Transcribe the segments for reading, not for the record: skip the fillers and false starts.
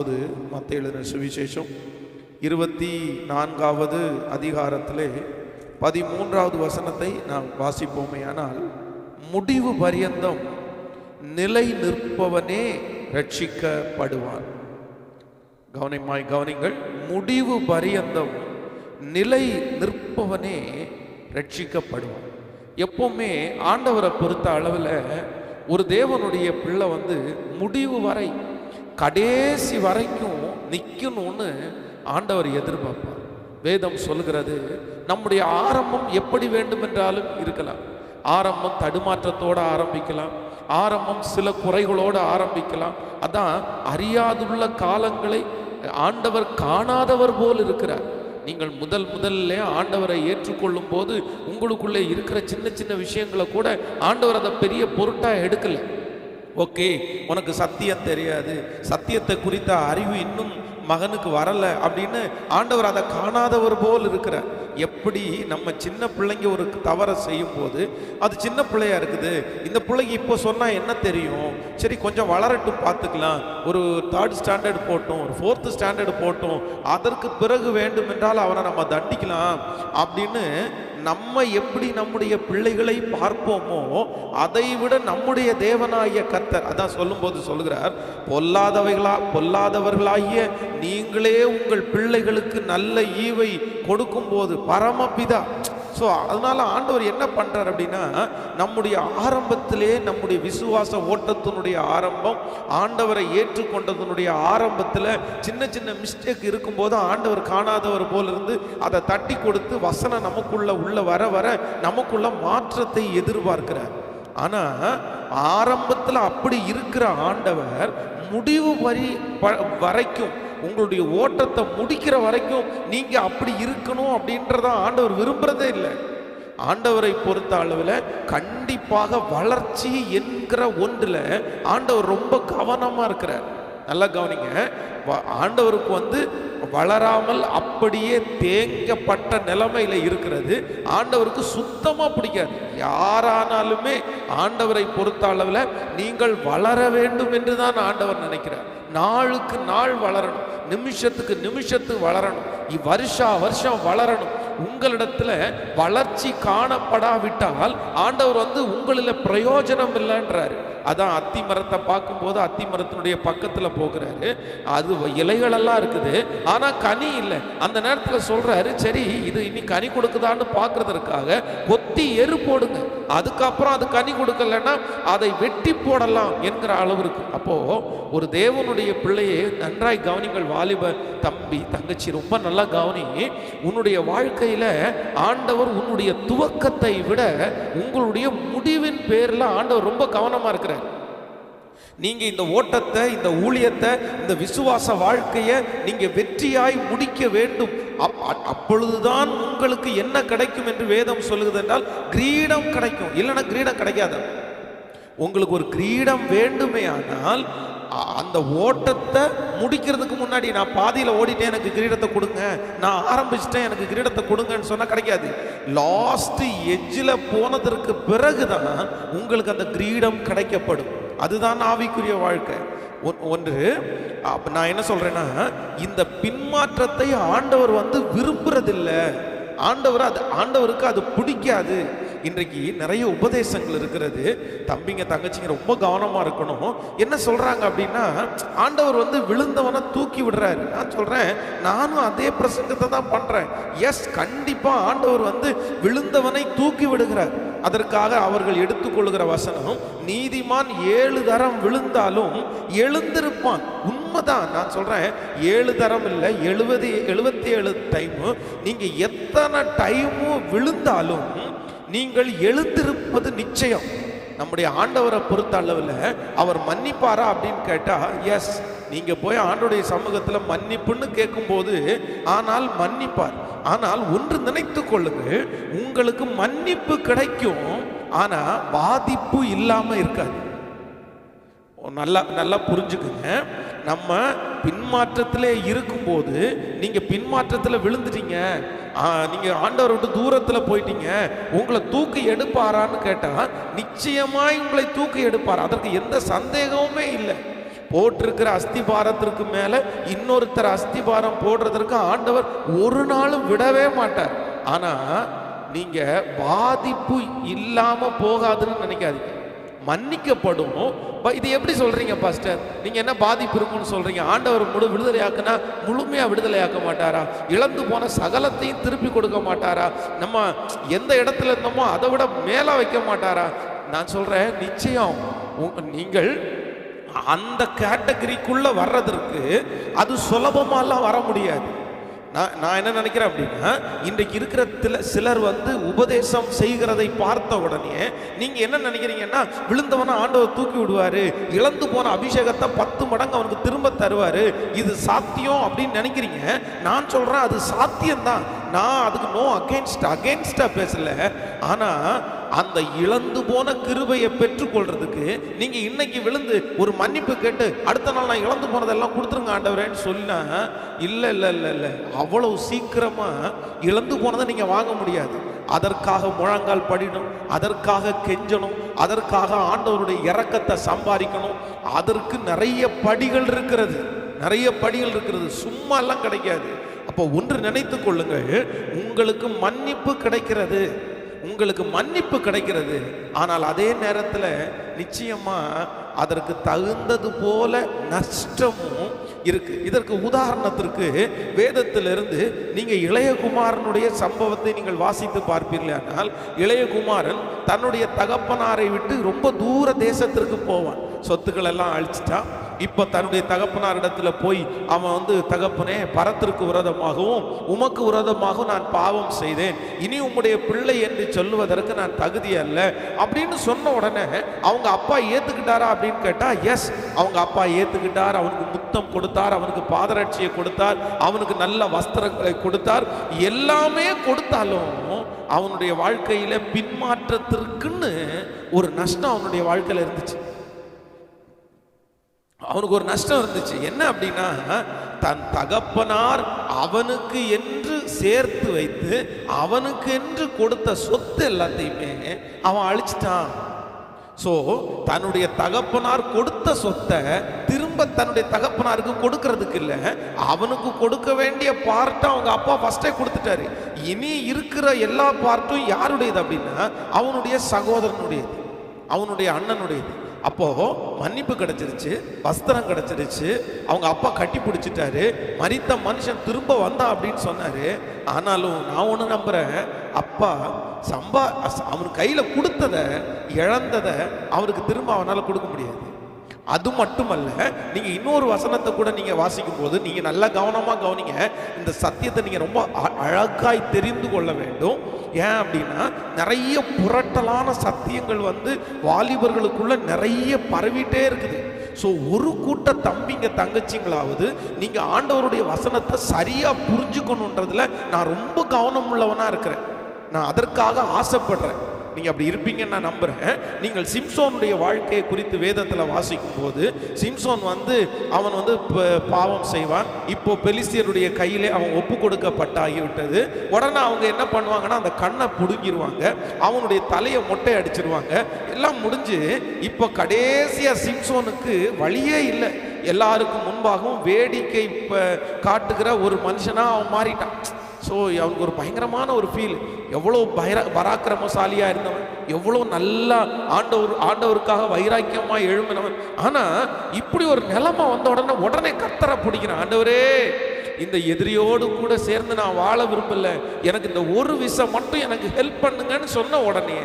மத்தேயு எழுதின சுவிசேஷம் 24வது அதிகாரத்திலே 13வது வசனத்தை நாம் வாசிப்போமே. ஆனால் முடிவு பரியந்தம் நிலை நிற்பவனே ரட்சிக்கப்படுவான். கவனிங்கள், முடிவு பரியந்தம் நிலை நிற்பவனே ரட்சிக்கப்படுவான். எப்பவுமே ஆண்டவரை பொறுத்த அளவில் ஒரு தேவனுடைய பிள்ளை முடிவு வரை கடைசி வரைக்கும் நிற்கணும்னு ஆண்டவர் எதிர்பார்ப்பார். வேதம் சொல்கிறது, நம்முடைய ஆரம்பம் எப்படி வேண்டுமென்றாலும் இருக்கலாம். ஆரம்பம் தடுமாற்றத்தோடு ஆரம்பிக்கலாம், ஆரம்பம் சில குறைகளோடு ஆரம்பிக்கலாம். அதான் அறியாதுள்ள காலங்களை ஆண்டவர் காணாதவர் போல் இருக்கிறார். நீங்கள் முதல்ல ஆண்டவரை ஏற்றுக்கொள்ளும் போது உங்களுக்குள்ளே இருக்கிற சின்ன சின்ன விஷயங்களை கூட ஆண்டவர் அதை பெரிய பொருட்டாக எடுக்கலை. ஓகே, உனக்கு சத்தியம் தெரியாது, சத்தியத்தை குறித்த அறிவு இன்னும் மகனுக்கு வரலை அப்படின்னு ஆண்டவர் அதை காணாதவர் போல் இருக்கிறார். எப்படி நம்ம சின்ன பிள்ளைங்க ஒரு தவறை செய்யும் போது அது சின்ன பிள்ளையா இருக்குது, இந்த பிள்ளைக்கு இப்போ சொன்னால் என்ன தெரியும், சரி கொஞ்சம் வளரட்டும் பார்த்துக்கலாம், ஒரு 3rd ஸ்டாண்டர்ட் போட்டோம், ஒரு 4th ஸ்டாண்டர்ட் போட்டோம், அதற்கு பிறகு வேண்டும் என்றால் அவனை நம்ம தண்டிக்கலாம் அப்படின்னு நம்ம எப்படி நம்முடைய பிள்ளைகளை பார்ப்போமோ அதை விட நம்முடைய தேவனாகிய கர்த்தர் அதான் சொல்லும்போது சொல்லுகிறார், பொல்லாதவர்களாகிய நீங்களே உங்கள் பிள்ளைகளுக்கு நல்ல ஈவை கொடுக்கும் போது பரமபிதா. ஸோ அதனால ஆண்டவர் என்ன பண்றார் அப்படின்னா, நம்முடைய ஆரம்பத்திலே நம்முடைய விசுவாச ஓட்டத்தினுடைய ஆரம்பம், ஆண்டவரை ஏற்றுக்கொண்டதனுடைய ஆரம்பத்தில் சின்ன சின்ன மிஸ்டேக் இருக்கும்போது ஆண்டவர் காணாதவர் போல இருந்து அதை தட்டி கொடுத்து வசனம் நமக்குள்ள வர வர நமக்குள்ள மாற்றத்தை எதிர்பார்க்கிறார். ஆனா ஆரம்பத்தில் அப்படி இருக்கிற ஆண்டவர் முடிவு வரைக்கும் உங்களுடைய ஓட்டத்தை முடிக்கிற வரைக்கும் நீங்க அப்படி இருக்கணும் அப்படின்றத ஆண்டவர் விரும்புறதே இல்லை. ஆண்டவரை பொறுத்த அளவில் கண்டிப்பாக வளர்ச்சி என்கிற ஒன்றில் ஆண்டவர் ரொம்ப கவனமா இருக்கிறார். நல்லா கவனிங்க, ஆண்டவருக்கு வளராமல் அப்படியே தேங்கப்பட்ட நிலைமையில இருக்கிறது ஆண்டவருக்கு சுத்தமா பிடிக்காது. யாரானாலுமே ஆண்டவரை பொறுத்த அளவில் நீங்கள் வளர வேண்டும் என்று தான் ஆண்டவர் நினைக்கிறார். நாளுக்கு நாள் வளரணும், நிமிஷத்துக்கு நிமிஷத்துக்கு வளரணும், வருஷம் வளரணும். உங்களிடத்துல வளர்ச்சி காணப்படாவிட்டால் ஆண்டவர் உங்களில் பிரயோஜனம் இல்லைன்றாரு. அதான் அத்தி மரத்தை பார்க்கும்போது அத்தி மரத்தினுடைய பக்கத்துல போகிறாரு, அது இலைகளெல்லாம் இருக்குது ஆனா கனி இல்லை. அந்த நேரத்தில் சொல்றாரு, சரி இது இனி கனி கொடுக்குதான்னு பார்க்கறதுக்காக கொத்தி எரு போடுங்க, அதுக்கப்புறம் அது கனி கொடுக்கலன்னா அதை வெட்டி போடலாம் என்கிற அளவிற்கு. அப்போ ஒரு தேவனுடைய பிள்ளையை நன்றாய் கவனிங்கள், வாலிப தம்பி தங்கச்சி, ரொம்ப நல்லா கவனி. உன்னுடைய வாழ்க்கையில ஆண்டவர் உன்னுடைய துவக்கத்தை விட உங்களுடைய முடிவின் பேர்ல ஆண்டவர் ரொம்ப கவனமா இருக்கிறார். நீங்க இந்த ஓட்டத்தை, இந்த ஊழியத்தை, இந்த விசுவாச வாழ்க்கையை நீங்க வெற்றியாய் முடிக்க வேண்டும். அப்பொழுதுதான் உங்களுக்கு என்ன கிடைக்கும் என்று வேதம் சொல்லுகிறது என்றால் கிரீடம் கிடைக்கும். இல்லைன்னா கிரீடம் கிடைக்காது. உங்களுக்கு ஒரு கிரீடம் வேண்டுமே ஆனால் அந்த ஓட்டத்தை முடிக்கிறதுக்கு முன்னாடி, நான் பாதியில் ஓடிட்டேன் எனக்கு கிரீடத்தை கொடுங்க, நான் ஆரம்பிச்சிட்டேன் எனக்கு கிரீடத்தை கொடுங்கன்னு சொன்னால் கிடைக்காது. லாஸ்ட் எட்ஜில் போனதற்கு பிறகுதான் உங்களுக்கு அந்த கிரீடம் கிடைக்கப்படும். அதுதான் ஆவிக்குரிய வாழ்க்கை. ஒன்று நான் என்ன சொல்றேன்னா, இந்த பின்மாற்றத்தை ஆண்டவர் விரும்புறதில்லை. ஆண்டவருக்கு அது பிடிக்காது. இன்றைக்கு நிறைய உபதேசங்கள் இருக்கிறது. தம்பிங்க தங்கச்சிங்க ரொம்ப கவனமா இருக்கணும். என்ன சொல்றாங்க அப்படின்னா, ஆண்டவர் விழுந்தவனை தூக்கி விடுறாரு. நான் சொல்றேன், நானும் அதே பிரசங்கத்தை தான் பண்றேன். எஸ், கண்டிப்பா ஆண்டவர் விழுந்தவனை தூக்கி விடுகிறார். அதற்காக அவர்கள் எடுத்துக்கொள்கிற வசனம், நீதிமான் 7 தரம் விழுந்தாலும் எழுந்திருப்பான். உண்மைதான். நான் சொல்றேன், 7 தரம் இல்லை, 77 டைம். நீங்க எத்தனை டைமும் விழுந்தாலும் நீங்கள் எழுந்திருப்பது நிச்சயம். நம்முடைய ஆண்டவரை பொறுத்த அளவில் அவர் மன்னிப்பாரா அப்படின்னு கேட்டா எஸ். நீங்க போய் ஆண்டவருடைய சமூகத்தில் மன்னிப்புன்னு கேட்கும்போது ஆனால் மன்னிப்பார். ஆனால் ஒன்று நினைத்து கொள்ளுங்கள், உங்களுக்கு மன்னிப்பு கிடைக்கும், ஆனா பாதிப்பு இல்லாம இருக்காது. நல்லா புரிஞ்சுக்குங்க. நம்ம பின்மாற்றத்திலே இருக்கும்போது நீங்க பின்மாற்றத்தில் விழுந்துட்டீங்க, நீங்க ஆண்டவரை விட்டு தூரத்தில் போயிட்டீங்க, உங்களை தூக்கி எடுப்பாரான்னு கேட்டா நிச்சயமாய் உங்களை தூக்கி எடுப்பார். அதற்கு எந்த சந்தேகமுமே இல்லை. போட்டிருக்கிற அஸ்திபாரத்திற்கு மேல இன்னொருத்தர் அஸ்திபாரம் போடுறதற்கு ஆண்டவர் ஒரு நாளும் விடவே மாட்டார். ஆனா நீங்க பாதிப்பு இல்லாம போகாதுன்னு நினைக்காதீங்க, மன்னிக்கப்படும். இது எப்படி சொல்றீங்க பாஸ்டர், நீங்க என்ன பாதிப்பு இருக்குன்னு சொல்றீங்க? ஆண்டவர் விடுதலையாக்குனா முழுமையா விடுதலையாக்க மாட்டாரா? இழந்து போன சகலத்தையும் திருப்பி கொடுக்க மாட்டாரா? நம்ம எந்த இடத்துல இருந்தோமோ அதை விட மேல வைக்க மாட்டாரா? நான் சொல்றேன், நிச்சயம் நீங்கள் அந்த கேட்டகரிக்குள்ள வர்றதற்கு அது சுலபமாலாம் வர முடியாது. நான் என்ன நினைக்கிறேன் அப்படின்னா, இன்றைக்கு இருக்கிற சிலர் உபதேசம் செய்கிறதை பார்த்த உடனே நீங்க என்ன நினைக்கிறீங்கன்னா, விழுந்தவன ஆண்டவர் தூக்கி விடுவாரு, இழந்து போன அபிஷேகத்தை 10 மடங்கு அவனுக்கு திரும்ப தருவாரு, இது சாத்தியம் அப்படின்னு நினைக்கிறீங்க. நான் சொல்றேன், அது சாத்தியம்தான். நான் அதுக்கு நோ அகெயின்ஸ்டா பேசல. ஆனா அந்த இழந்து போன கிருபையை பெற்றுக்கொள்றதுக்கு நீங்க இன்னைக்கு விழுந்து ஒரு மன்னிப்பு கேட்டு அடுத்த நாள் நான் இழந்து போனதெல்லாம் கொடுத்துருங்க ஆண்டவரேன்னு சொன்னா, இல்ல இல்ல இல்ல இல்ல, அவ்வளவு சீக்கிரமா இழந்து போனதை நீங்க வாங்க முடியாது. அதற்காக முழங்கால் படிக்கணும், அதற்காக கெஞ்சணும், அதற்காக ஆண்டவருடைய இரக்கத்தை சம்பாதிக்கணும். அதற்கு நிறைய படிகள் இருக்கிறது, சும்மா எல்லாம் கிடைக்காது. அப்போ ஒன்று நினைத்துக் கொள்ளுங்கள், உங்களுக்கு மன்னிப்பு கிடைக்கிறது. ஆனால் அதே நேரத்தில் நிச்சயமா அதற்கு தகுந்தது போல நஷ்டமும் இருக்கு. இதற்கு உதாரணத்திற்கு வேதத்திலிருந்து நீங்க இளையகுமாரனுடைய சம்பவத்தை நீங்கள் வாசித்து பார்ப்பீர்களானால், இளையகுமாரன் தன்னுடைய தகப்பனாரை விட்டு ரொம்ப தூர தேசத்திற்கு போவான். சொத்துக்கள் எல்லாம் அழிச்சிட்டான். இப்ப தன்னுடைய தகப்பனாரிடத்துல போய் அவன் தகப்பனே, பரத்திற்கு விரோதமாகவும் உமக்கு விரோதமாகவும் நான் பாவம் செய்தேன், இனி உம்முடைய பிள்ளை என்று சொல்லுவதற்கு நான் தகுதி அல்ல அப்படின்னு சொன்ன உடனே அவங்க அப்பா ஏத்துக்கிட்டாரா அப்படின்னு கேட்டா, எஸ், அவங்க அப்பா ஏத்துக்கிட்டார். அவனுக்கு முத்தம் கொடுத்தார், அவனுக்கு பாதரட்சியை கொடுத்தார், அவனுக்கு நல்ல வஸ்திரங்களை கொடுத்தார். எல்லாமே கொடுத்தாலும் அவனுடைய வாழ்க்கையில பின்மாற்றத்திற்குன்னு ஒரு நஷ்டம் அவனுடைய வாழ்க்கையில இருந்துச்சு. அவனுக்கு ஒரு நஷ்டம் இருந்துச்சு. என்ன அப்படின்னா, தன் தகப்பனார் அவனுக்கு என்று சேர்த்து வைத்து அவனுக்கு என்று கொடுத்த சொத்து எல்லாத்தையுமே அவன் அழிச்சிட்டான். சோ தன்னுடைய தகப்பனார் கொடுத்த சொத்தை திரும்ப தன்னுடைய தகப்பனாருக்கு கொடுக்கறதுக்கு இல்ல, அவனுக்கு கொடுக்க வேண்டிய பார்ட்டை அவங்க அப்பா ஃபர்ஸ்டே கொடுத்துட்டாரு. இனி இருக்கிற எல்லா பார்ட்டும் யாருடையது அப்படின்னா, அவனுடைய சகோதரனுடையது, அவனுடைய அண்ணனுடையது. அப்போ மன்னிப்பு கிடைச்சிருச்சு, வஸ்திரம் கிடைச்சிருச்சு, அவங்க அப்பா கட்டி பிடிச்சிட்டாரு, மரித்த மனுஷன் திரும்ப வந்தான் அப்படின்னு சொன்னாரு. ஆனாலும் நான் ஒண்ணு நம்புறேன், அப்பா அவனுக்கு கையில கொடுத்ததை இழந்ததை அவனுக்கு திரும்ப அவனால கொடுக்க முடியாது. அது மட்டுமல்ல, நீங்க இன்னொரு வசனத்தை கூட நீங்க வாசிக்கும் போது நீங்க நல்லா கவனமா கவனிங்க. இந்த சத்தியத்தை நீங்க ரொம்ப அழகாய் தெரிந்து கொள்ள வேண்டும். ஏன் அப்படின்னா, நிறைய புரட்டலான சத்தியங்கள் வாலிபர்களுக்குள்ள நிறைய பரவிட்டே இருக்குது. ஸோ ஒரு கூட்ட தம்பிங்க தங்கச்சிங்களாவது நீங்க ஆண்டவருடைய வசனத்தை சரியா புரிஞ்சுக்கணுன்றதுல நான் ரொம்ப கவனம் உள்ளவனா இருக்கிறேன். நான் அதற்காக ஆசைப்படுறேன். நீங்க அப்படி இருப்பீங்கன்னு நான் நம்புறேன். நீங்கள் சிம்சோனுடைய வாழ்க்கையை குறித்து வேதத்துல வாசிக்கும் போது, சிம்சோன் அவன் பாவம் செய்வான். இப்போ பெலிஸ்தியருடைய கையிலே அவன் ஒப்பு கொடுக்கப்பட்டாகிவிட்டது. உடனே அவங்க என்ன பண்ணுவாங்கன்னா, அந்த கண்ணை புடுங்கிடுவாங்க, அவனுடைய தலையை மொட்டை அடிச்சிருவாங்க. எல்லாம் முடிஞ்சு இப்போ கடைசியா சிம்சோனுக்கு வழியே இல்லை. எல்லாருக்கும் முன்பாகவும் வேடிக்கை காட்டுகிற ஒரு மனுஷனா அவன் மாறிட்டான். ஸோ அவனுக்கு ஒரு பயங்கரமான ஒரு ஃபீல். எவ்வளோ பராக்கிரமசாலியாக இருந்தவன், எவ்வளோ நல்லா ஆண்டவருக்காக வைராக்கியமாக எழும்பினவன். ஆனால் இப்படி ஒரு நிலைமை வந்த உடனே கர்த்தரை பிடிக்கிறான். ஆண்டவரே, இந்த எதிரியோடு கூட சேர்ந்து நான் வாழ விரும்பல, எனக்கு இந்த ஒரு விஷயம் மட்டும் எனக்கு ஹெல்ப் பண்ணுங்கன்னு சொன்ன உடனே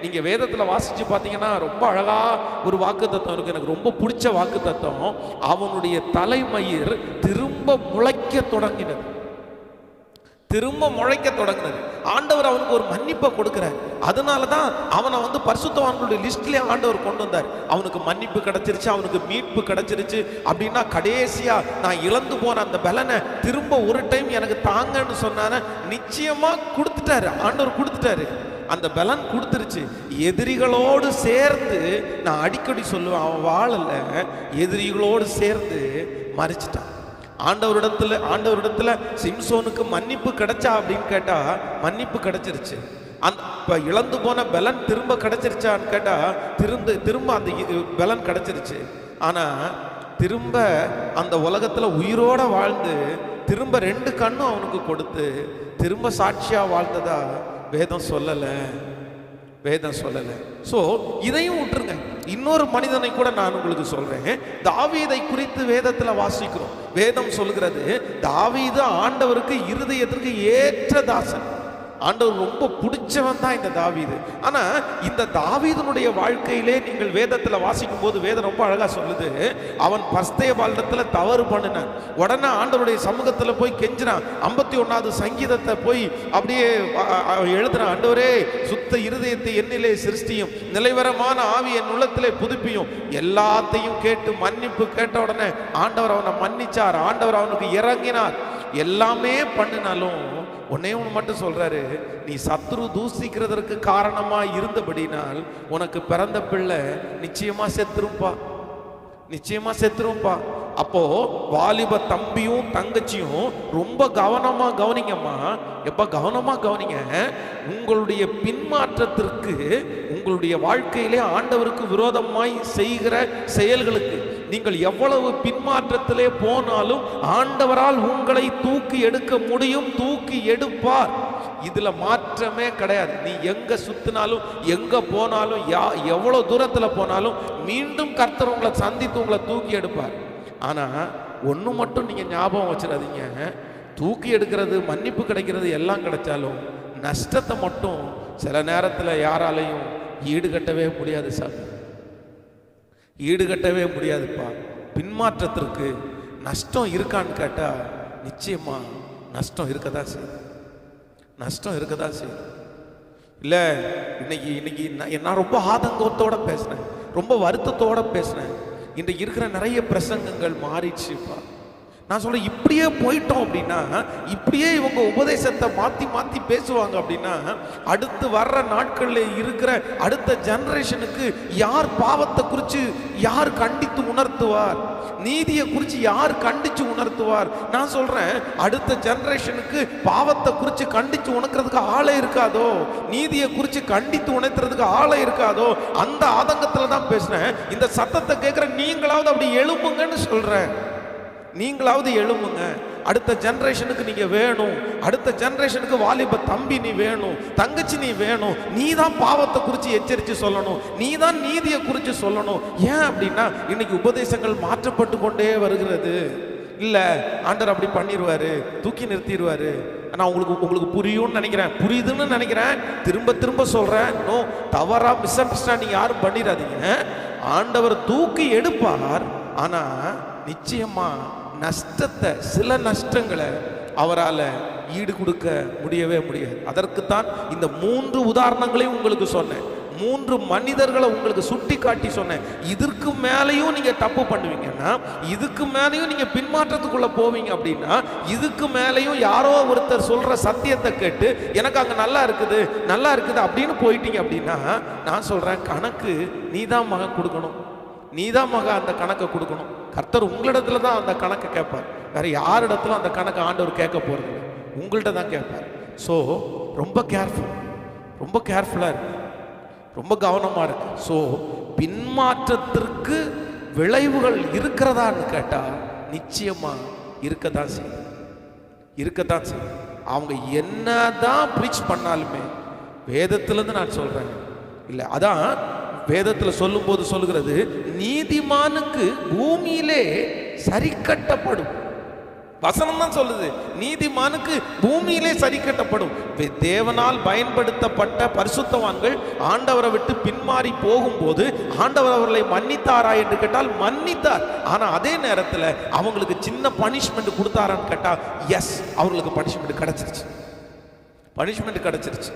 நீங்கள் வேதத்தில் வாசித்து பார்த்தீங்கன்னா ரொம்ப அழகாக ஒரு வாக்கு தத்துவம் இருக்குது. எனக்கு ரொம்ப பிடிச்ச வாக்கு தத்துவம், அவனுடைய தலைமயிர் திரும்ப முளைக்க தொடங்கினது. ஆண்டவர் அவனுக்கு ஒரு மன்னிப்பை கொடுக்கிறார். அதனாலதான் அவனை பரிசுத்தவான்களுடைய லிஸ்ட்லயே ஆண்டவர் கொண்டு வந்தார். அவனுக்கு மன்னிப்பு கிடைச்சிருச்சு, அவனுக்கு மீட்பு கிடைச்சிருச்சு. அப்படின்னா கடைசியா நான் இழந்து போன அந்த பலனை திரும்ப ஒரு டைம் எனக்கு தாங்கன்னு சொன்னான, நிச்சயமா கொடுத்துட்டாரு, ஆண்டவர் கொடுத்துட்டாரு. அந்த பலன் கொடுத்துருச்சு. எதிரிகளோடு சேர்ந்து, நான் அடிக்கடி சொல்லுவேன், அவன் வாழல, எதிரிகளோடு சேர்ந்து மறிச்சிட்டான். ஆண்டவரிடத்துல சிம்சோனுக்கு மன்னிப்பு கிடைச்சா அப்படின்னு கேட்டா, மன்னிப்பு கிடைச்சிருச்சு. இப்ப இழந்து போன பலன் திரும்ப கிடைச்சிருச்சான்னு கேட்டா, திரும்ப அந்த பலன் கிடைச்சிருச்சு. ஆனா திரும்ப அந்த உலகத்துல உயிரோட வாழ்ந்து திரும்ப 2 கண்ணும் அவனுக்கு கொடுத்து திரும்ப சாட்சியா வாழ்ந்ததா வேதம் சொல்லலை. வேதம் சொல்லலை. ஸோ இதையும் விட்டுருங்க. இன்னொரு மனிதனை கூட நான் உங்களுக்கு சொல்றேன். தாவீதை குறித்து வேதத்தில் வாசிக்கிறோம். வேதம் சொல்கிறது தாவீது ஆண்டவருக்கு இருதயத்திற்கு ஏற்ற தாசன். ஆண்டவர் ரொம்ப பிடிச்சவன் தான் இந்த தாவீது. ஆனா இந்த தாவீதனுடைய வாழ்க்கையிலே நீங்கள் வேதத்துல வாசிக்கும் போது வேதம் ரொம்ப அழகா சொல்லுது. அவன் பஸ்தேய பாலத்துல தவறு பண்ணினான். உடனே ஆண்டவருடைய சமூகத்துல போய் கெஞ்சினான். 51வது சங்கீதத்தை போய் அப்படியே எழுதுறான். ஆண்டவரே, சுத்த இருதயத்தை என்னிலே சிருஷ்டியும், நிலைவரமான ஆவி என் உள்ளத்திலே புதுப்பியும். எல்லாத்தையும் கேட்டு மன்னிப்பு கேட்ட உடனே ஆண்டவர் அவனை மன்னிச்சார். ஆண்டவர் அவனுக்கு இறங்கினார். எல்லாமே பண்ணினாலும் ஒன்னே ஒன்று மட்டும் சொல்றாரு, நீ சத்ரு தூசிக்கிறதற்கு காரணமா இருந்தபடினால் உனக்கு பிறந்த பிள்ளை நிச்சயமா செத்துரும்பா, நிச்சயமா செத்துரும்பா. அப்போ வாலிப தம்பியும் தங்கச்சியும் ரொம்ப கவனமா கவனிங்கம்மா. எப்ப கவனமா கவனிங்க. உங்களுடைய பின்மாற்றத்திற்கு, உங்களுடைய வாழ்க்கையிலே ஆண்டவருக்கு விரோதமாய் செய்கிற செயல்களுக்கு நீங்கள் எவ்வளவு பின்மாற்றத்திலே போனாலும் ஆண்டவரால் உங்களை தூக்கி எடுக்க முடியும், தூக்கி எடுப்பார். இதுல மாற்றமே கிடையாது. நீ எங்க சுத்தினாலும் எங்க போனாலும் எவ்வளவு தூரத்துல போனாலும் மீண்டும் கர்த்தர் உங்களை சந்தித்து உங்களை தூக்கி எடுப்பார். ஆனா ஒண்ணு மட்டும் நீங்க ஞாபகம் வச்சிடாதீங்க. தூக்கி எடுக்கிறது, மன்னிப்பு கிடைக்கிறது எல்லாம் கிடைச்சாலும் நஷ்டத்தை மட்டும் சில நேரத்துல யாராலையும் ஈடுகட்டவே முடியாது சார், ஈடுகட்டவே முடியாதுப்பா. பின்மாற்றத்திற்கு நஷ்டம் இருக்கான்னு கேட்டா நிச்சயமா நஷ்டம் இருக்கதான் செய்யுது, நஷ்டம் இருக்கதான் செய்யுது. இல்ல இன்னைக்கு நான் ரொம்ப ஆதங்கத்தோட பேசுறேன், ரொம்ப வருத்தத்தோட பேசுறேன். இன்றைக்கு இருக்கிற நிறைய பிரசங்கங்கள் மாறிடுச்சுப்பா. நான் சொல்றேன், இப்படியே போயிட்டோம் அப்படின்னா, இப்படியே இவங்க உபதேசத்தை மாத்தி மாத்தி பேசுவாங்க அப்படின்னா, அடுத்து வர்ற நாட்களில் இருக்கிற அடுத்த ஜெனரேஷனுக்கு யார் பாவத்தை குறித்து யார் கண்டித்து உணர்த்துவார்? நீதியை குறித்து யார் கண்டிச்சு உணர்த்துவார்? நான் சொல்றேன், அடுத்த ஜெனரேஷனுக்கு பாவத்தை குறித்து கண்டிச்சு உணர்க்கிறதுக்கு ஆளே இருக்காதோ, நீதியை குறித்து கண்டித்து உணர்த்துறதுக்கு ஆளே இருக்காதோ, அந்த ஆதங்கத்துல தான் பேசுறேன். இந்த சத்தத்தை கேட்கிற நீங்களாவது அப்படி எழும்புங்கன்னு சொல்றேன். நீங்களாவது எழும்புங்க. அடுத்த ஜெனரேஷனுக்கு நீங்க வேணும். அடுத்த ஜெனரேஷனுக்கு வாலிப தம்பி நீ வேணும், தங்கச்சி நீ வேணும். நீ தான் பாவத்தை குறித்து எச்சரித்து சொல்லணும், நீ தான் நீதியை குறித்து சொல்லணும். ஏன் அப்படின்னா இன்னைக்கு உபதேசங்கள் மாற்றப்பட்டு கொண்டே வருகிறது. இல்ல ஆண்டவர் அப்படி பண்ணிடுவாரு, தூக்கி நிறுத்திடுவாரு. நான் உங்களுக்கு புரியும்னு நினைக்கிறேன், புரியுதுன்னு நினைக்கிறேன். திரும்ப திரும்ப சொல்றேன், நோ, தவறா மிஸ் அண்டர்ஸ்டாண்டிங் யாரும் பண்ணிடாதீங்க. ஆண்டவர் தூக்கி எடுப்பார். ஆனா நிச்சயமா நஷ்டத்தை, சில நஷ்டங்களை அவரால் ஈடு கொடுக்க முடியவே முடியாது. அதற்குத்தான் இந்த 3 உதாரணங்களையும் உங்களுக்கு சொன்னேன். 3 மனிதர்களை உங்களுக்கு சுட்டி காட்டி சொன்னேன். இதற்கு மேலேயும் நீங்க தப்பு பண்ணுவீங்கன்னா, இதுக்கு மேலேயும் நீங்க பின்மாற்றத்துக்குள்ள போவீங்க அப்படின்னா, இதுக்கு மேலேயும் யாரோ ஒருத்தர் சொல்ற சத்தியத்தை கேட்டு எனக்கு அங்க நல்லா இருக்குது நல்லா இருக்குது அப்படின்னு போயிட்டீங்க அப்படின்னா, நான் சொல்றேன், கணக்கு நீதான் மகன் கொடுக்கணும், நீதான் மகன் அந்த கணக்கை கொடுக்கணும். கர்த்தர் உங்களிடத்துல தான் அந்த கணக்கை கேட்பார். வேற யாரிடத்துல அந்த கணக்கை ஆண்டவர் கேட்க போறது? உங்கள்கிட்ட தான் கேட்பார். ஸோ ரொம்ப கேர்ஃபுல், ரொம்ப கேர்ஃபுல்லாக இருக்கு, ரொம்ப கவனமாக இருக்கு. ஸோ பின்மாற்றத்திற்கு விளைவுகள் இருக்கிறதான்னு கேட்டால் நிச்சயமா இருக்கத்தான் செய்யும், இருக்கத்தான் செய்யும். அவங்க என்னதான் ப்ரீச் பண்ணாலுமே, வேதத்திலேருந்து நான் சொல்றேன் இல்லை, அதான் வேதத்தில் சொல்லும் போது சொல்லுகிறது, நீதிமானுக்கு பூமியிலே சரி கட்டப்படும். வசனம் தான் சொல்லுது, நீதிமானுக்கு பூமியிலே சரி கட்டப்படும். தேவனால் பயன்படுத்தப்பட்ட பரிசுத்தவான்கள் ஆண்டவரை விட்டு பின்மாறி போகும்போது ஆண்டவர் அவர்களை மன்னித்தாரா என்று கேட்டால் மன்னித்தார். ஆனா அதே நேரத்தில் அவங்களுக்கு சின்ன பனிஷ்மெண்ட் கொடுத்தாரான்னு கேட்டால் எஸ், அவங்களுக்கு பனிஷ்மெண்ட் கிடைச்சிருச்சு, பனிஷ்மெண்ட் கிடைச்சிருச்சு.